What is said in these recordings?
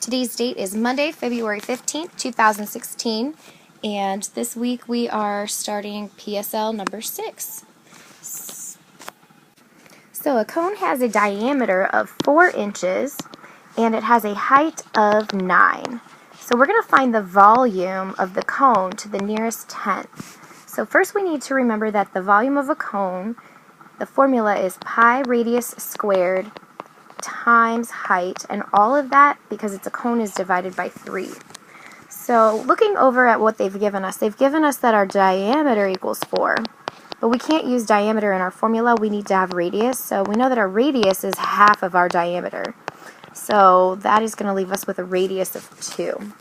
Today's date is Monday, February 15th, 2016, and this week we are starting PSL number 6. So a cone has a diameter of 4 inches and it has a height of 9. So we're going to find the volume of the cone to the nearest tenth. So first we need to remember that the volume of a cone, the formula is pi radius squared times height, and all of that, because it's a cone, is divided by 3. So looking over at what they've given us that our diameter equals 4. But we can't use diameter in our formula, we need to have radius. So we know that our radius is half of our diameter. So that is going to leave us with a radius of 2.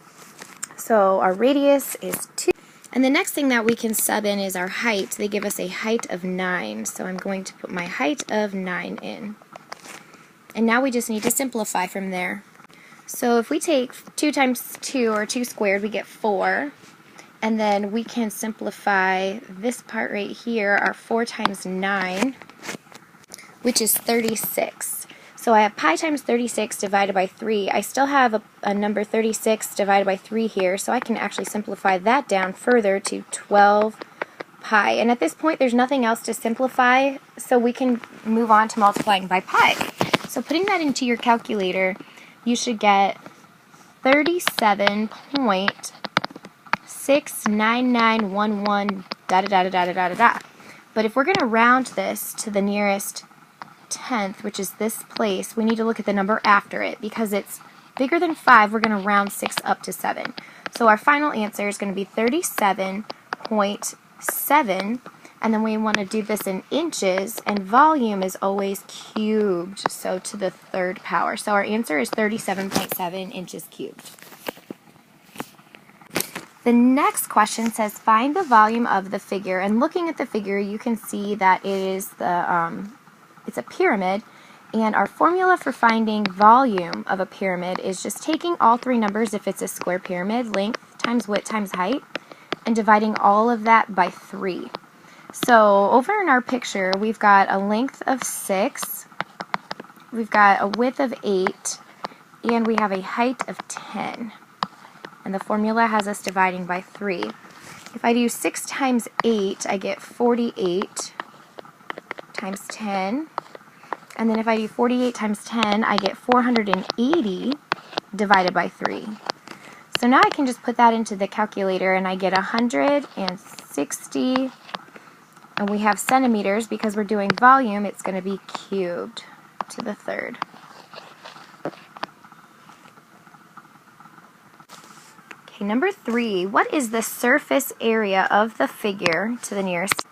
So our radius is 2. And the next thing that we can sub in is our height. They give us a height of 9. So I'm going to put my height of 9 in. And now we just need to simplify from there. So if we take 2 times 2, or 2 squared, we get 4. And then we can simplify this part right here, our 4 times 9, which is 36. So I have pi times 36 divided by 3. I still have a number 36 divided by 3 here, so I can actually simplify that down further to 12 pi. And at this point, there's nothing else to simplify, so we can move on to multiplying by pi. So putting that into your calculator, you should get 37.69911 da da da da da da da da. But if we're going to round this to the nearest tenth, which is this place, we need to look at the number after it. Because it's bigger than 5, we're going to round 6 up to 7. So our final answer is going to be 37.7. And then we want to do this in inches, and volume is always cubed, so to the 3rd power. So our answer is 37.7 inches cubed. The next question says find the volume of the figure, and looking at the figure you can see that it is it's a pyramid, and our formula for finding volume of a pyramid is just taking all 3 numbers if it's a square pyramid, length times width times height, and dividing all of that by 3. So over in our picture, we've got a length of 6, we've got a width of 8, and we have a height of 10. And the formula has us dividing by 3. If I do 6 times 8, I get 48 times 10. And then if I do 48 times 10, I get 480 divided by 3. So now I can just put that into the calculator, and I get 160. And we have centimeters because we're doing volume, it's going to be cubed to the 3rd. Okay, number 3, what is the surface area of the figure to the nearest?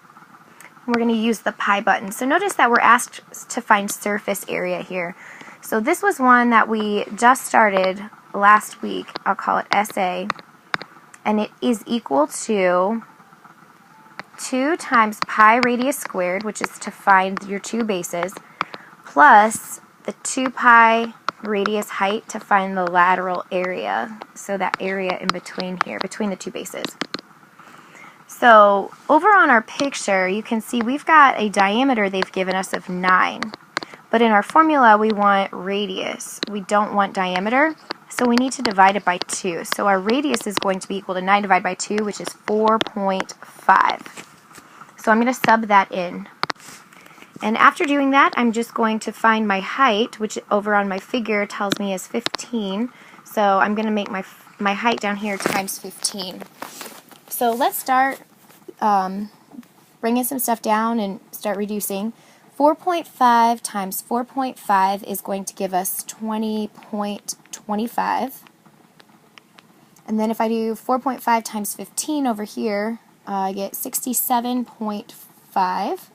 We're going to use the pi button. So notice that we're asked to find surface area here. So this was one that we just started last week. I'll call it SA. And it is equal to 2 times pi radius squared, which is to find your 2 bases, plus the 2 pi radius height to find the lateral area, so that area in between here, between the 2 bases. So over on our picture, you can see we've got a diameter they've given us of 9, but in our formula we want radius. We don't want diameter, so we need to divide it by 2. So our radius is going to be equal to 9 divided by 2, which is 4.5. So I'm going to sub that in. And after doing that, I'm just going to find my height, which over on my figure tells me is 15. So I'm going to make my height down here times 15. So let's start bringing some stuff down and start reducing. 4.5 times 4.5 is going to give us 20.25. And then if I do 4.5 times 15 over here, I get 67.5.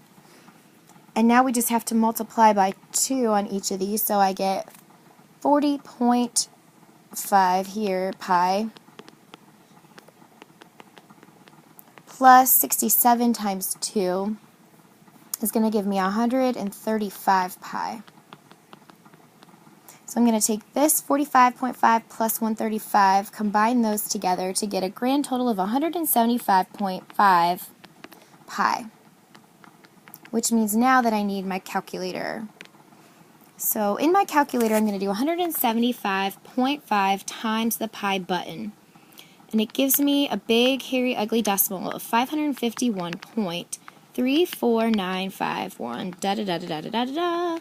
And now we just have to multiply by 2 on each of these, so I get 40.5 here, pi, plus 67 times 2 is going to give me 135 pi. So I'm going to take this 45.5 plus 135, combine those together to get a grand total of 175.5 pi, which means now that I need my calculator. So in my calculator, I'm going to do 175.5 times the pi button. And it gives me a big, hairy, ugly decimal of 551.34951, da-da-da-da-da-da-da-da.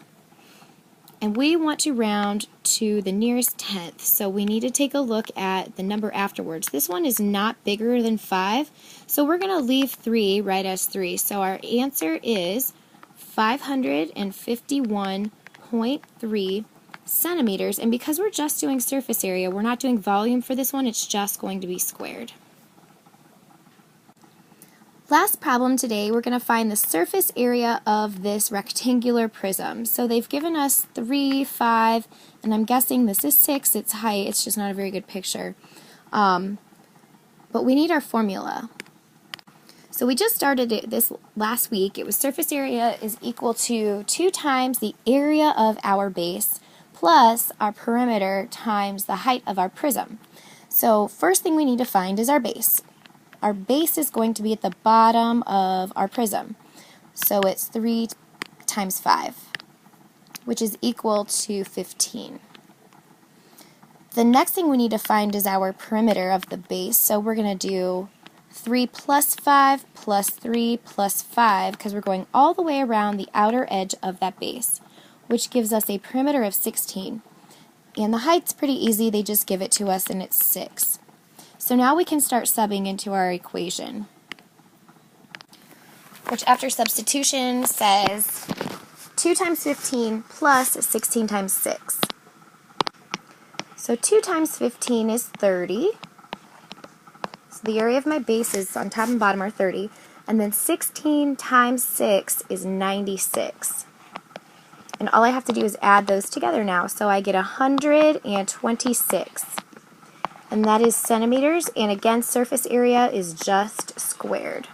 And we want to round to the nearest tenth, so we need to take a look at the number afterwards. This one is not bigger than 5, so we're going to leave 3 right as 3. So our answer is 551.3 centimeters, and because we're just doing surface area, we're not doing volume for this one, it's just going to be squared. Last problem today, we're going to find the surface area of this rectangular prism. So they've given us 3, 5, and I'm guessing this is 6, its height, it's just not a very good picture. But we need our formula. So we just started it this last week. It was surface area is equal to 2 times the area of our base plus our perimeter times the height of our prism. So first thing we need to find is our base. Our base is going to be at the bottom of our prism. So it's 3 times 5, which is equal to 15. The next thing we need to find is our perimeter of the base. So we're going to do 3 plus 5 plus 3 plus 5 because we're going all the way around the outer edge of that base, which gives us a perimeter of 16. And the height's pretty easy, they just give it to us and it's 6. So now we can start subbing into our equation, which after substitution says 2 times 15 plus 16 times 6. So 2 times 15 is 30. So the area of my base is on top and bottom are 30. And then 16 times 6 is 96. And all I have to do is add those together now. So I get 126. And that is centimeters, and again, surface area is just squared.